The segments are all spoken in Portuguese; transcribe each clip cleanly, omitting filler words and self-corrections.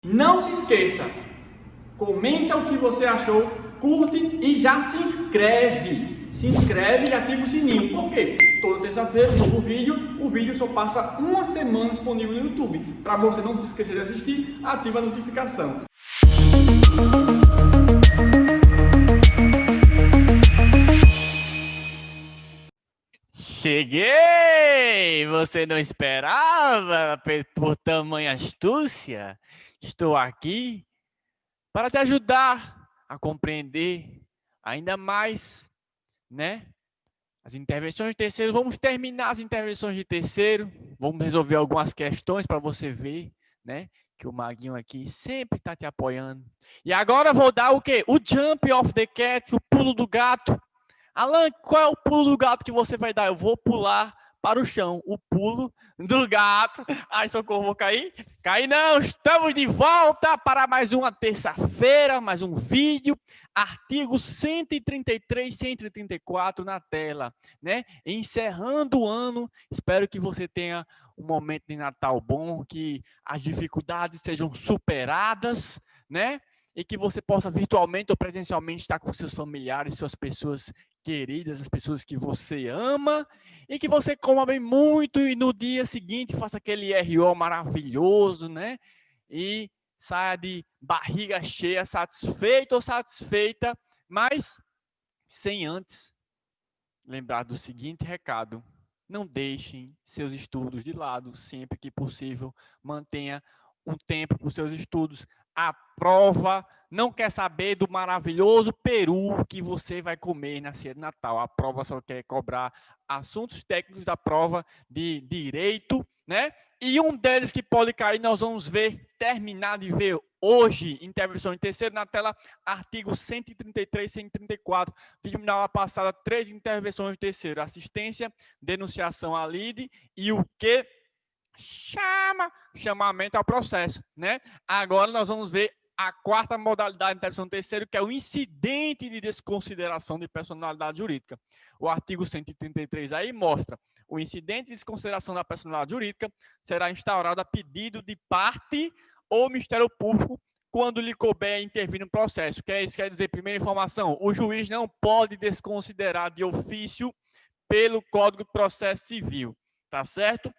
Não se esqueça, comenta o que você achou, curte e já se inscreve. Se inscreve e ativa o sininho. Por quê? Toda terça-feira, novo vídeo. O vídeo só passa uma semana disponível no YouTube. Para você não se esquecer de assistir, ativa a notificação. Cheguei! Você não esperava por tamanha astúcia? Estou aqui para te ajudar a compreender ainda mais, né? As intervenções de terceiro. Vamos terminar as intervenções de terceiro. Vamos resolver algumas questões para você ver, né? Que o Maguinho aqui sempre está te apoiando. E agora eu vou dar o quê? O jump of the cat, o pulo do gato. Alan, qual é o pulo do gato que você vai dar? Eu vou pular para o chão. O pulo do gato. Ai, socorro, vou cair? Cair não, estamos de volta para mais uma terça-feira, mais um vídeo. Artigo 133, 134 na tela, né? Encerrando o ano, espero que você tenha um momento de Natal bom, que as dificuldades sejam superadas, né? E que você possa virtualmente ou presencialmente estar com seus familiares, suas pessoas queridas, as pessoas que você ama, e que você coma bem muito e no dia seguinte faça aquele RO maravilhoso, né? E saia de barriga cheia, satisfeito ou satisfeita, mas sem antes lembrar do seguinte recado: não deixem seus estudos de lado sempre que possível, mantenha um tempo para os seus estudos. A prova não quer saber do maravilhoso peru que você vai comer na ceia de Natal. A prova só quer cobrar assuntos técnicos da prova de direito, né? E um deles que pode cair, nós vamos terminar de ver hoje, intervenção em terceiro na tela, artigo 133, 134. Vimos na aula passada 3 intervenções de terceiro: assistência, denunciação à lide e o que? Chamamento ao processo, né? Agora nós vamos ver a quarta modalidade de intervenção terceiro, que é o incidente de desconsideração de personalidade jurídica. O artigo 133 aí mostra: o incidente de desconsideração da personalidade jurídica será instaurado a pedido de parte ou Ministério Público quando lhe couber intervir no processo. Que é isso? Quer dizer, primeira informação: o juiz não pode desconsiderar de ofício pelo Código de Processo Civil, tá certo?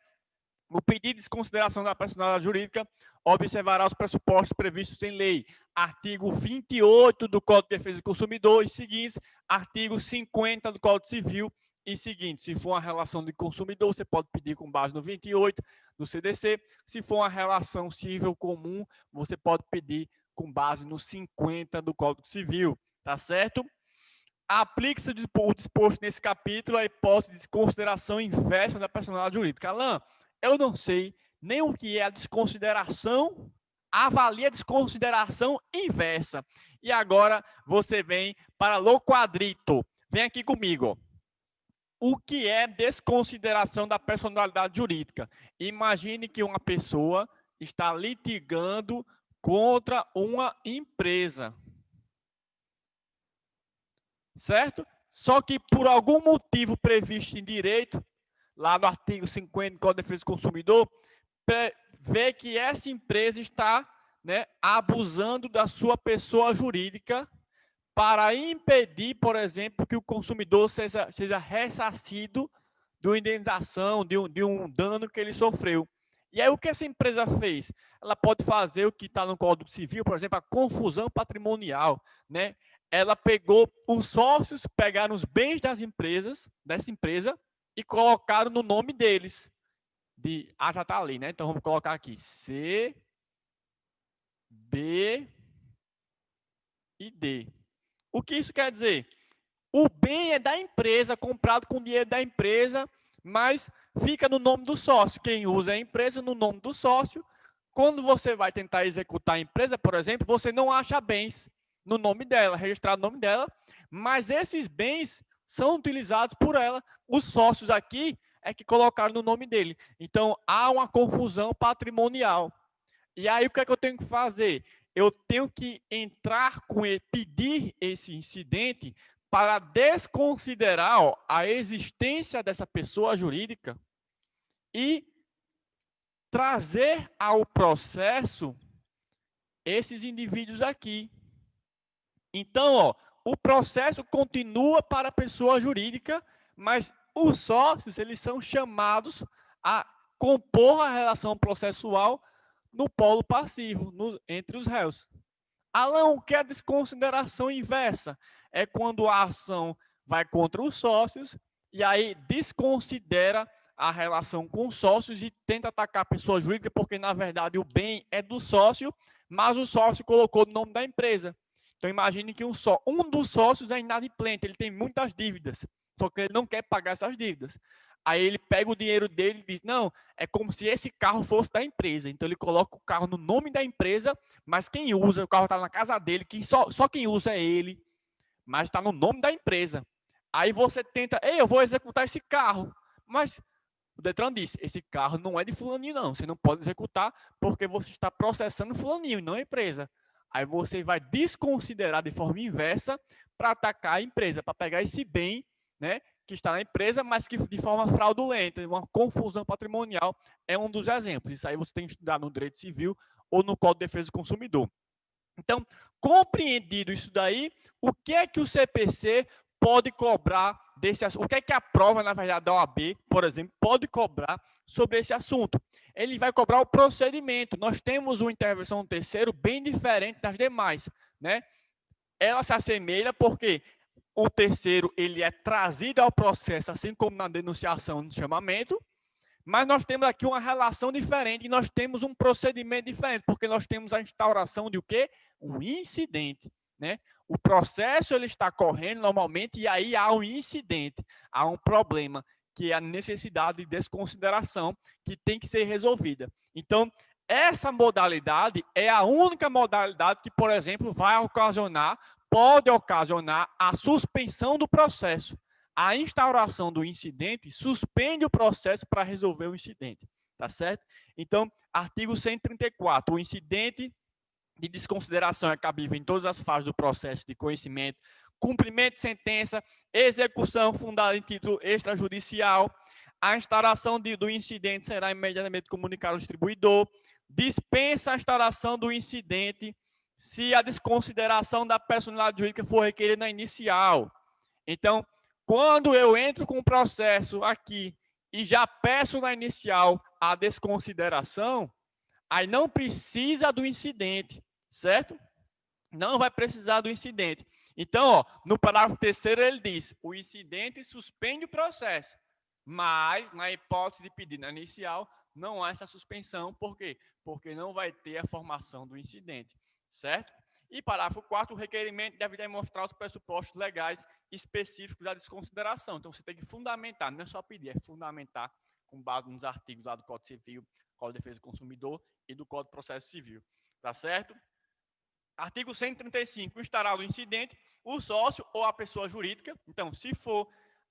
O pedido de desconsideração da personalidade jurídica observará os pressupostos previstos em lei. Artigo 28 do Código de Defesa do Consumidor e seguintes, artigo 50 do Código Civil e seguintes. Se for uma relação de consumidor, você pode pedir com base no 28 do CDC. Se for uma relação civil comum, você pode pedir com base no 50 do Código Civil, tá certo? Aplique-se o disposto nesse capítulo a hipótese de desconsideração inversa da personalidade jurídica. Alan, eu não sei nem o que é a desconsideração, avalie a desconsideração inversa. E agora você vem para o quadrito. Vem aqui comigo. O que é desconsideração da personalidade jurídica? Imagine que uma pessoa está litigando contra uma empresa. Certo? Só que por algum motivo previsto em direito, lá no artigo 50 do Código de Defesa do Consumidor, vê que essa empresa está, né, abusando da sua pessoa jurídica para impedir, por exemplo, que o consumidor seja ressarcido de uma indenização, de um dano que ele sofreu. E aí o que essa empresa fez? Ela pode fazer o que está no Código Civil, por exemplo, a confusão patrimonial, né? Ela pegou os sócios, pegaram os bens dessa empresa, e colocaram no nome deles. Já está ali, né? Então vamos colocar aqui C, B e D. O que isso quer dizer? O bem é da empresa, comprado com dinheiro da empresa, mas fica no nome do sócio. Quem usa é a empresa no nome do sócio. Quando você vai tentar executar a empresa, por exemplo, você não acha bens no nome dela, registrado no nome dela, mas esses bens são utilizados por ela. Os sócios aqui é que colocaram no nome dele. Então, há uma confusão patrimonial. E aí, o que é que eu tenho que fazer? Eu tenho que entrar com ele, pedir esse incidente para desconsiderar a existência dessa pessoa jurídica e trazer ao processo esses indivíduos aqui. Então, ó, o processo continua para a pessoa jurídica, mas os sócios, eles são chamados a compor a relação processual no polo passivo, entre os réus. Alan, o que é desconsideração inversa? É quando a ação vai contra os sócios e aí desconsidera a relação com os sócios e tenta atacar a pessoa jurídica porque, na verdade, o bem é do sócio, mas o sócio colocou no nome da empresa. Então, imagine que um dos sócios é inadimplente, ele tem muitas dívidas, só que ele não quer pagar essas dívidas. Aí ele pega o dinheiro dele e diz, não, é como se esse carro fosse da empresa. Então, ele coloca o carro no nome da empresa, mas quem usa, o carro está na casa dele, só quem usa é ele, mas está no nome da empresa. Aí você tenta, ei, eu vou executar esse carro, mas o Detran disse, esse carro não é de fulaninho não, você não pode executar porque você está processando fulaninho e não a empresa. Aí você vai desconsiderar de forma inversa para atacar a empresa, para pegar esse bem, né, que está na empresa, mas que de forma fraudulenta, uma confusão patrimonial é um dos exemplos. Isso aí você tem que estudar no direito civil ou no Código de Defesa do Consumidor. Então, compreendido isso daí, o que é que o CPC pode cobrar desse assunto? O que é que a prova, na verdade, da OAB, por exemplo, pode cobrar sobre esse assunto? Ele vai cobrar o procedimento. Nós temos uma intervenção do terceiro bem diferente das demais, né? Ela se assemelha porque o terceiro ele é trazido ao processo, assim como na denunciação do chamamento, mas nós temos aqui uma relação diferente e nós temos um procedimento diferente, porque nós temos a instauração de o quê? Um incidente, né? O processo ele está correndo normalmente e aí há um incidente, há um problema, que é a necessidade de desconsideração que tem que ser resolvida. Então, essa modalidade é a única modalidade que, por exemplo, pode ocasionar a suspensão do processo. A instauração do incidente suspende o processo para resolver o incidente, tá certo? Então, artigo 134, o incidente de desconsideração é cabível em todas as fases do processo de conhecimento, cumprimento de sentença, execução fundada em título extrajudicial, a instauração do incidente será imediatamente comunicada ao distribuidor, dispensa a instauração do incidente se a desconsideração da personalidade jurídica for requerida na inicial. Então, quando eu entro com o processo aqui e já peço na inicial a desconsideração, aí não precisa do incidente, certo? Não vai precisar do incidente. Então, ó, no parágrafo 3º ele diz, o incidente suspende o processo, mas na hipótese de pedido inicial, não há essa suspensão. Por quê? Porque não vai ter a formação do incidente, certo? E parágrafo 4º, o requerimento deve demonstrar os pressupostos legais específicos da desconsideração. Então, você tem que fundamentar, não é só pedir, é fundamentar com base nos artigos lá do Código Civil, Código de Defesa do Consumidor e do Código de Processo Civil. Tá certo? Artigo 135, instaurar o incidente, o sócio ou a pessoa jurídica. Então, se for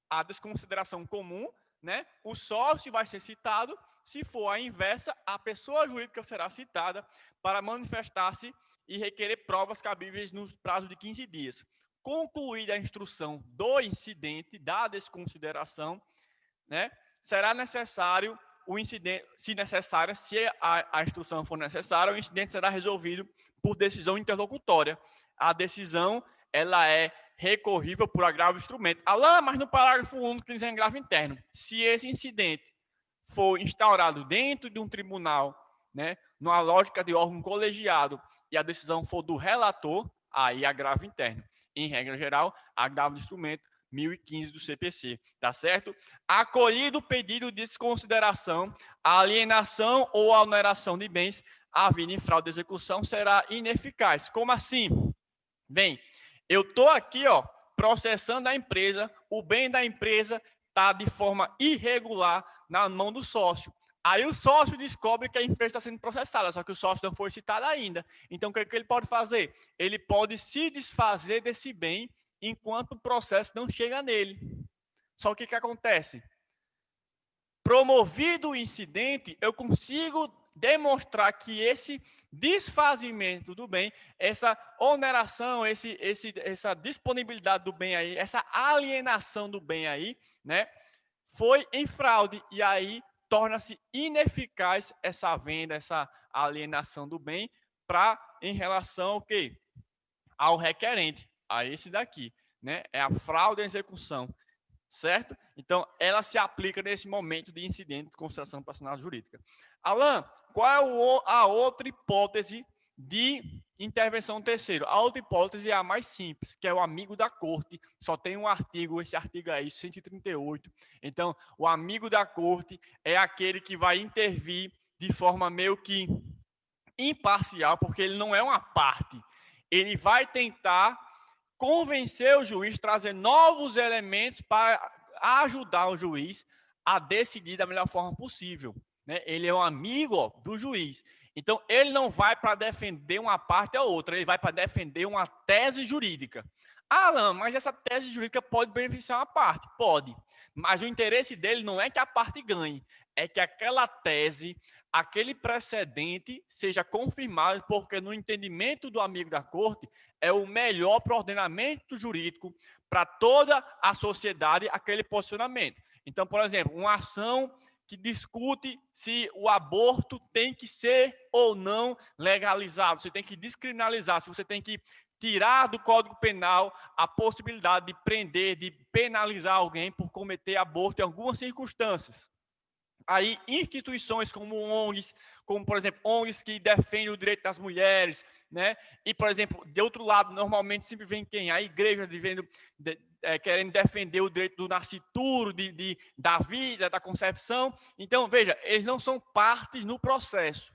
a desconsideração comum, né, o sócio vai ser citado. Se for a inversa, a pessoa jurídica será citada para manifestar-se e requerer provas cabíveis no prazo de 15 dias. Concluída a instrução do incidente, da desconsideração, né, será necessário o incidente, se necessária, se a instrução for necessária, o incidente será resolvido por decisão interlocutória. A decisão, ela é recorrível por agravo de instrumento. Alan, mas no parágrafo 1 que diz em agravo interno, se esse incidente for instaurado dentro de um tribunal, né, numa lógica de órgão colegiado, e a decisão for do relator, aí agravo interno. Em regra geral, agravo de instrumento 1015 do CPC, tá certo? Acolhido o pedido de desconsideração, a alienação ou a oneração de bens havida em fraude de execução será ineficaz. Como assim? Bem, eu estou aqui, ó, processando a empresa, o bem da empresa está de forma irregular na mão do sócio. Aí o sócio descobre que a empresa está sendo processada, só que o sócio não foi citado ainda. Então, o que ele pode fazer? Ele pode se desfazer desse bem enquanto o processo não chega nele. Só que o que acontece? Promovido o incidente, eu consigo demonstrar que esse desfazimento do bem, essa oneração, essa disponibilidade do bem aí, essa alienação do bem aí, né, foi em fraude. E aí torna-se ineficaz essa venda, essa alienação do bem, em relação ao quê? Ao requerente, a esse daqui, né? É a fraude em execução, certo? Então, ela se aplica nesse momento de incidente de consideração de personalidade jurídica. Alan, qual é a outra hipótese de intervenção terceiro? A outra hipótese é a mais simples, que é o amigo da corte. Só tem um artigo, esse artigo aí, 138. Então, o amigo da corte é aquele que vai intervir de forma meio que imparcial, porque ele não é uma parte. Ele vai tentar convencer o juiz, trazer novos elementos para ajudar o juiz a decidir da melhor forma possível, né? Ele é um amigo do juiz. Então, ele não vai para defender uma parte ou outra, ele vai para defender uma tese jurídica. Ah, Alan, mas essa tese jurídica pode beneficiar uma parte? Pode. Mas o interesse dele não é que a parte ganhe, é que aquela tese, aquele precedente seja confirmado, porque no entendimento do amigo da corte, é o melhor para o ordenamento jurídico, para toda a sociedade, aquele posicionamento. Então, por exemplo, uma ação que discute se o aborto tem que ser ou não legalizado, se tem que descriminalizar, se você tem que tirar do Código Penal a possibilidade de prender, de penalizar alguém por cometer aborto em algumas circunstâncias. Aí, instituições como ONGs, como, por exemplo, ONGs que defendem o direito das mulheres, né? E, por exemplo, de outro lado, normalmente sempre vem quem? A igreja querendo defender o direito do nascituro, da vida, da concepção. Então, veja, eles não são partes no processo.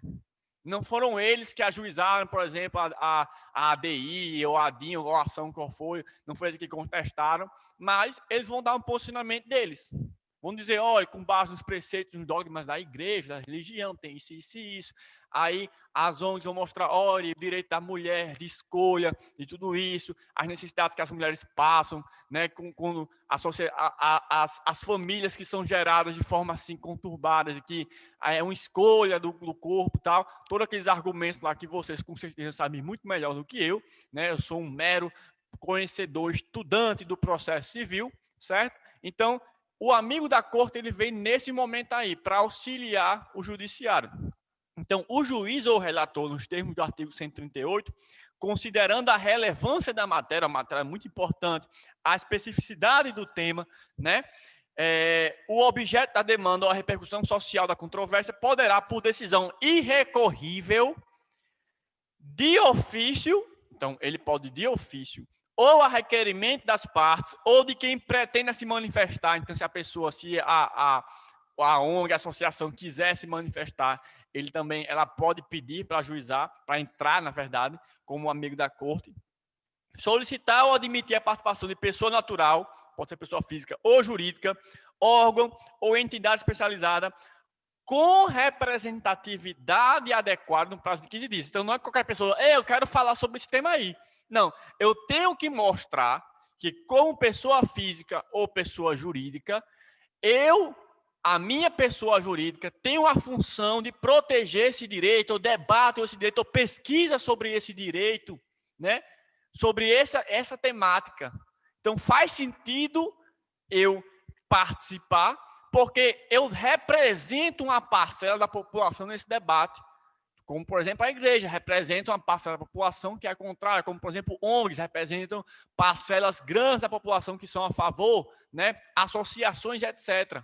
Não foram eles que ajuizaram, por exemplo, a ADI, ou a ADIM, ou a ação qual foi, não foi eles que contestaram, mas eles vão dar um posicionamento deles. Vão dizer, olha, com base nos preceitos, nos dogmas da igreja, da religião, tem isso, isso e isso. Aí as ONGs vão mostrar, olha, o direito da mulher, de escolha, de tudo isso, as necessidades que as mulheres passam, né, com as famílias que são geradas de forma assim conturbadas, e que é uma escolha do corpo e tal. Todos aqueles argumentos lá que vocês com certeza sabem muito melhor do que eu, né? Eu sou um mero conhecedor, estudante do processo civil, certo? Então, o amigo da corte, ele vem nesse momento aí, para auxiliar o judiciário. Então, o juiz ou o relator, nos termos do artigo 138, considerando a relevância da matéria, a matéria é muito importante, a especificidade do tema, né? O objeto da demanda ou a repercussão social da controvérsia poderá, por decisão irrecorrível, de ofício, então ele pode de ofício, ou a requerimento das partes, ou de quem pretenda se manifestar. Então, se a pessoa, se a ONG, a associação quiser se manifestar, ela pode pedir para ajuizar, para entrar, na verdade, como amigo da corte. Solicitar ou admitir a participação de pessoa natural, pode ser pessoa física ou jurídica, órgão ou entidade especializada, com representatividade adequada no prazo de 15 dias. Então, não é qualquer pessoa, eu quero falar sobre esse tema aí. Não, eu tenho que mostrar que, como pessoa física ou pessoa jurídica, a minha pessoa jurídica, tenho a função de proteger esse direito, ou debate esse direito, ou pesquisa sobre esse direito, né? Sobre essa temática. Então, faz sentido eu participar, porque eu represento uma parcela da população nesse debate. Como, por exemplo, a igreja representa uma parcela da população que é contrária, como, por exemplo, ONGs representam parcelas grandes da população que são a favor, né? Associações, etc.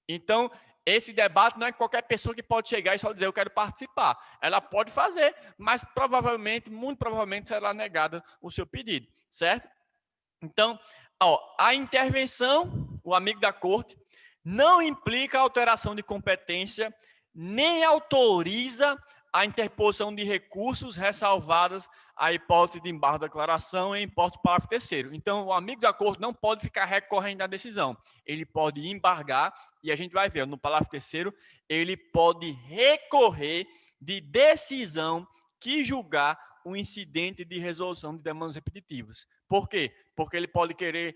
Então, esse debate não é qualquer pessoa que pode chegar e só dizer, eu quero participar. Ela pode fazer, mas provavelmente, muito provavelmente, será negada o seu pedido, certo? Então, a intervenção, o amigo da corte, não implica alteração de competência, nem autoriza a interposição de recursos ressalvadas a hipótese de embargo da declaração em hipótese do parágrafo 3º. Então, o amigo da corte não pode ficar recorrendo à decisão. Ele pode embargar, e a gente vai ver, no parágrafo 3º, ele pode recorrer de decisão que julgar um incidente de resolução de demandas repetitivas. Por quê? Porque ele pode querer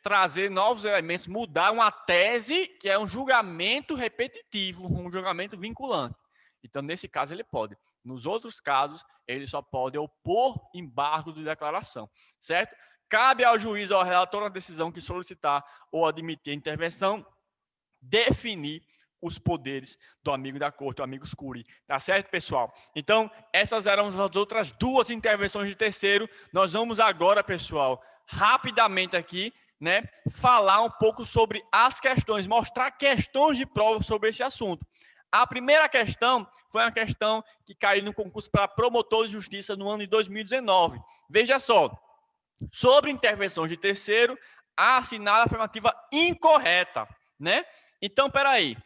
trazer novos elementos, mudar uma tese que é um julgamento repetitivo, um julgamento vinculante. Então, nesse caso, ele pode. Nos outros casos, ele só pode opor embargo de declaração, certo? Cabe ao juiz ou ao relator na decisão que solicitar ou admitir a intervenção, definir os poderes do amigo da corte, o amigo curiae. Tá certo, pessoal? Então, essas eram as outras duas intervenções de terceiro. Nós vamos agora, pessoal, rapidamente aqui, né, falar um pouco sobre as questões, mostrar questões de prova sobre esse assunto. A primeira questão foi uma questão que caiu no concurso para promotor de justiça no ano de 2019. Veja só, sobre intervenções de terceiro, a assinada afirmativa incorreta, né? Então, peraí,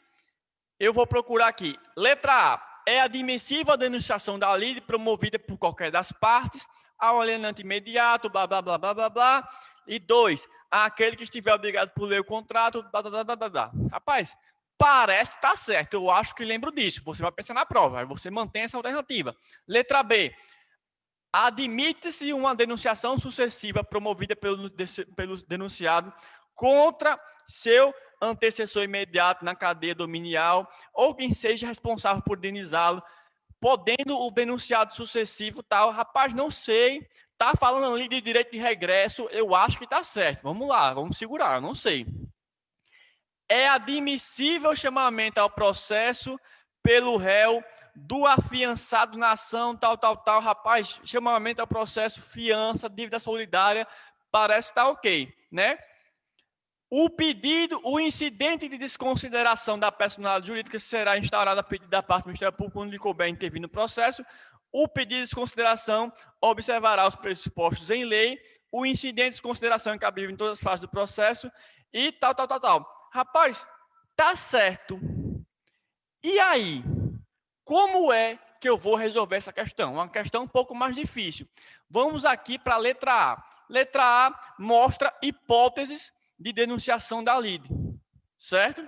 eu vou procurar aqui. Letra A, é admissível a denunciação da lide promovida por qualquer das partes ao alienante imediato, blá, blá, blá, blá, blá, blá. E 2, aquele que estiver obrigado por ler o contrato, blá, blá, blá, blá, blá. Rapaz, parece estar certo, eu acho que lembro disso. Você vai pensar na prova, aí você mantém essa alternativa. Letra B, admite-se uma denunciação sucessiva promovida pelo denunciado contra seu antecessor imediato na cadeia dominial ou quem seja responsável por indenizá-lo, podendo o denunciado sucessivo tal. Rapaz, não sei, tá falando ali de direito de regresso, eu acho que tá certo. Vamos lá, vamos segurar, não sei. É admissível o chamamento ao processo pelo réu do afiançado na ação, tal, tal, tal. Rapaz, chamamento ao processo, fiança, dívida solidária, parece estar ok, né? O pedido, o incidente de desconsideração da personalidade jurídica será instaurado a pedido da parte do Ministério Público quando lhe couber intervir no processo. O pedido de desconsideração observará os pressupostos em lei, o incidente de desconsideração é cabível em todas as fases do processo e tal, tal, tal, tal. Rapaz, tá certo. E aí? Como é que eu vou resolver essa questão? Uma questão um pouco mais difícil. Vamos aqui para a letra A. Letra A mostra hipóteses de denunciação da lide, certo?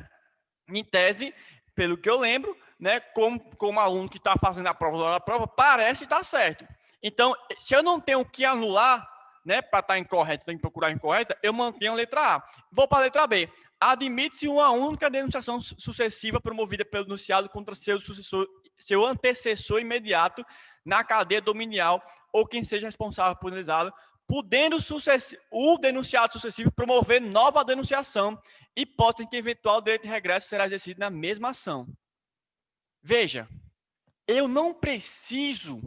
Em tese, pelo que eu lembro, né, como aluno que está fazendo a prova, parece estar certo. Então, se eu não tenho que anular, né, para estar incorreto, tem que procurar incorreta, eu mantenho a letra A. Vou para a letra B. Admite-se uma única denunciação sucessiva promovida pelo denunciado contra seu antecessor imediato na cadeia dominial ou quem seja responsável por indenizá-lo, podendo o denunciado sucessivo promover nova denunciação, hipótese em que eventual direito de regresso será exercido na mesma ação. Veja, eu não preciso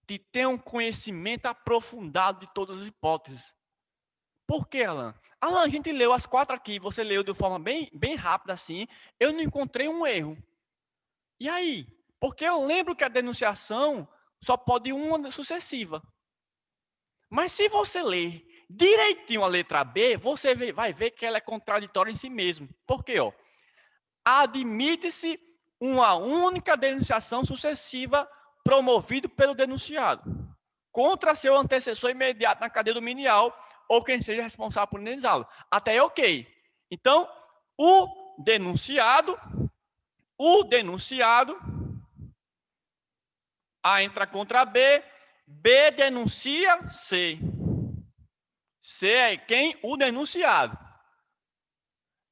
de ter um conhecimento aprofundado de todas as hipóteses. Por quê, Alan? Alan, a gente leu as 4 aqui, você leu de forma bem rápida assim, eu não encontrei um erro. E aí? Porque eu lembro que a denunciação só pode ir uma sucessiva. Mas se você ler direitinho a letra B, você vai ver que ela é contraditória em si mesma. Por quê? Admite-se uma única denunciação sucessiva promovida pelo denunciado contra seu antecessor imediato na cadeia dominial ou quem seja responsável por indenizá-lo. Até aí, ok. Então, o denunciado, A entra contra B, B denuncia C. C é quem? O denunciado.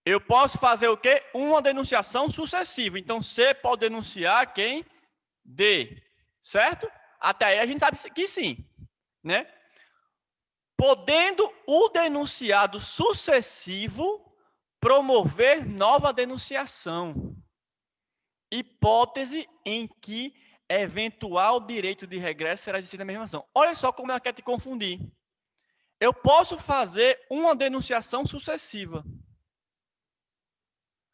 Eu posso fazer o quê? Uma denunciação sucessiva. Então, C pode denunciar quem? D. Certo? Até aí a gente sabe que sim. Né? Podendo o denunciado sucessivo promover nova denunciação. Hipótese em que eventual direito de regresso será exercido na mesma ação. Olha só como ela quer te confundir. Eu posso fazer uma denunciação sucessiva.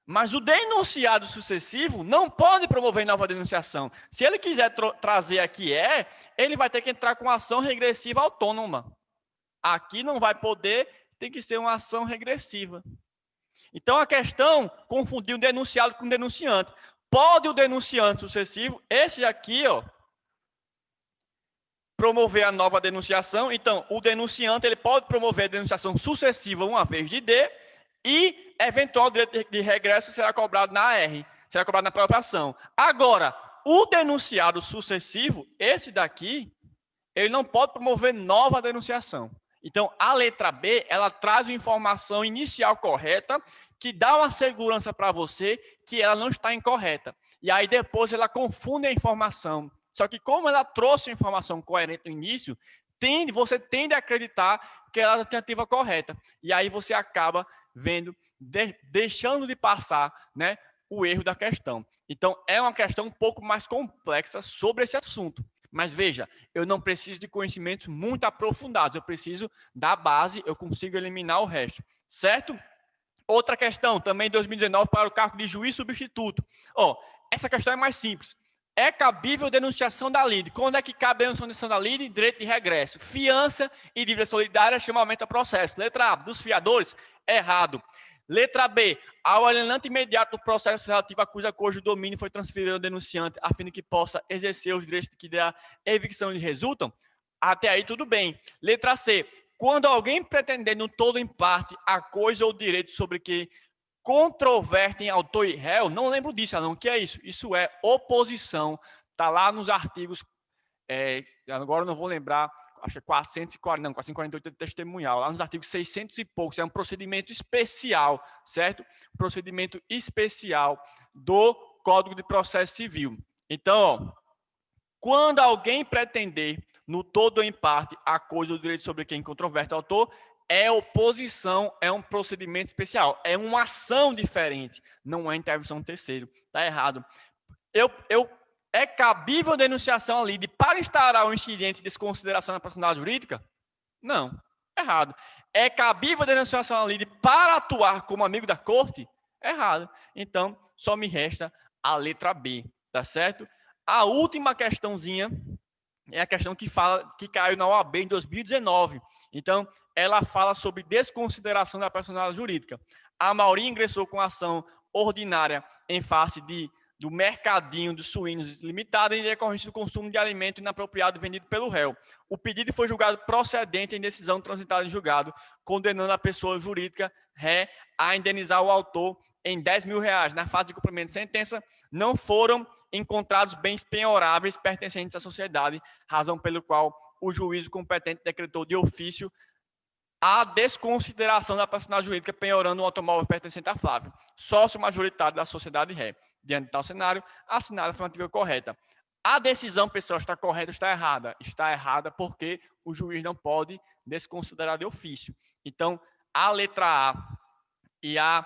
Mas o denunciado sucessivo não pode promover nova denunciação. Se ele quiser trazer aqui ele vai ter que entrar com ação regressiva autônoma. Aqui não vai poder, tem que ser uma ação regressiva. Então a questão confundiu o denunciado com o denunciante. Pode o denunciante sucessivo, esse aqui, promover a nova denunciação. Então, o denunciante ele pode promover a denunciação sucessiva uma vez de D e eventual direito de regresso será cobrado na AR, será cobrado na própria ação. Agora, o denunciado sucessivo, esse daqui, ele não pode promover nova denunciação. Então, a letra B, ela traz uma informação inicial correta que dá uma segurança para você que ela não está incorreta. E aí depois ela confunde a informação. Só que como ela trouxe a informação coerente no início, você tende a acreditar que ela é a alternativa correta. E aí você acaba vendo, deixando de passar, né, o erro da questão. Então, é uma questão um pouco mais complexa sobre esse assunto. Mas veja, eu não preciso de conhecimentos muito aprofundados, eu preciso da base, eu consigo eliminar o resto, certo? Outra questão, também em 2019, para o cargo de juiz substituto. Essa questão é mais simples. É cabível denunciação da lide. Quando é que cabe a denunciação da lide? Direito de regresso. Fiança e dívida solidária, chamamento a processo. Letra A, dos fiadores, errado. Letra B, ao alienante imediato do processo relativo a cujo domínio foi transferido ao denunciante, a fim de que possa exercer os direitos que da evicção lhe resultam, até aí tudo bem. Letra C, quando alguém pretender no todo ou em parte a coisa ou direito sobre que controvertem autor e réu, não lembro disso, não. O que é isso? Isso é oposição, está lá nos artigos, agora eu não vou lembrar, acho que é 448 de testemunhal, lá nos artigos 600 e poucos, é um procedimento especial, certo? Procedimento especial do Código de Processo Civil. Então, quando alguém pretender, no todo ou em parte, a coisa ou direito sobre quem controverte o autor, é oposição, é um procedimento especial, é uma ação diferente, não é intervenção do terceiro, está errado. É cabível denunciação ali para instaurar um incidente de desconsideração da personalidade jurídica? Não, errado. É cabível denunciação ali para atuar como amigo da corte? Errado. Então, só me resta a letra B, tá certo? A última questãozinha é a questão que caiu na OAB em 2019. Então, ela fala sobre desconsideração da personalidade jurídica. A Mauri ingressou com ação ordinária em face do mercadinho dos suínos limitada em decorrência do consumo de alimento inapropriado vendido pelo réu. O pedido foi julgado procedente em decisão transitada em julgado, condenando a pessoa jurídica ré a indenizar o autor em R$10.000. Na fase de cumprimento de sentença, não foram encontrados bens penhoráveis pertencentes à sociedade, razão pelo qual o juízo competente decretou de ofício a desconsideração da personalidade jurídica penhorando um automóvel pertencente a Flávio, sócio majoritário da sociedade ré. Diante de tal cenário, assinada a afirmativa correta. A decisão, pessoal, está correta ou está errada? Está errada porque o juiz não pode desconsiderar de ofício. Então, a letra A e A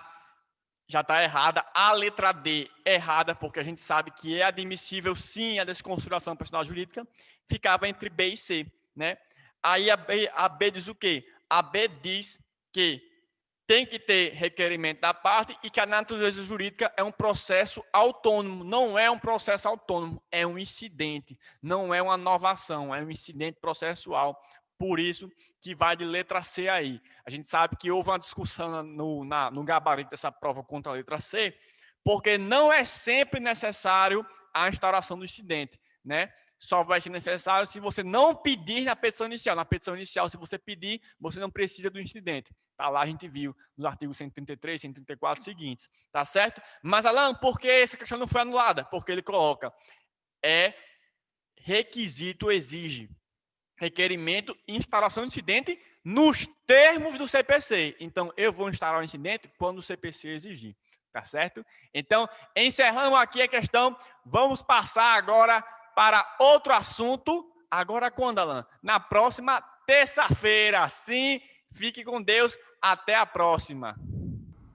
já está errada. A letra D errada, porque a gente sabe que é admissível, sim, a desconsideração da personalidade jurídica. Ficava entre B e C, né? Aí a B diz o quê? A B diz que tem que ter requerimento da parte e que a natureza jurídica é um processo autônomo. Não é um processo autônomo, é um incidente. Não é uma novação, é um incidente processual. Por isso que vai de letra C aí. A gente sabe que houve uma discussão no gabarito dessa prova contra a letra C, porque não é sempre necessário a instauração do incidente, né? Só vai ser necessário se você não pedir na petição inicial. Na petição inicial, se você pedir, você não precisa do incidente. Tá lá, a gente viu nos artigos 133, 134 seguintes. Tá certo? Mas, Alan, por que essa questão não foi anulada? Porque ele coloca, requisito exige requerimento e instauração do incidente nos termos do CPC. Então, eu vou instaurar o incidente quando o CPC exigir. Tá certo? Então, encerramos aqui a questão. Vamos passar agora para outro assunto. Agora quando, Alan? Na próxima terça-feira. Sim, fique com Deus. Até a próxima.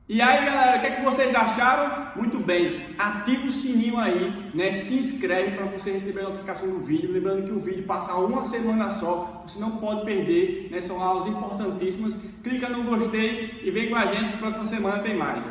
E aí, galera, o que é que vocês acharam? Muito bem, ativa o sininho aí, né? Se inscreve para você receber a notificação do vídeo. Lembrando que o vídeo passa uma semana só, você não pode perder, né? São aulas importantíssimas. Clica no gostei e vem com a gente, próxima semana tem mais.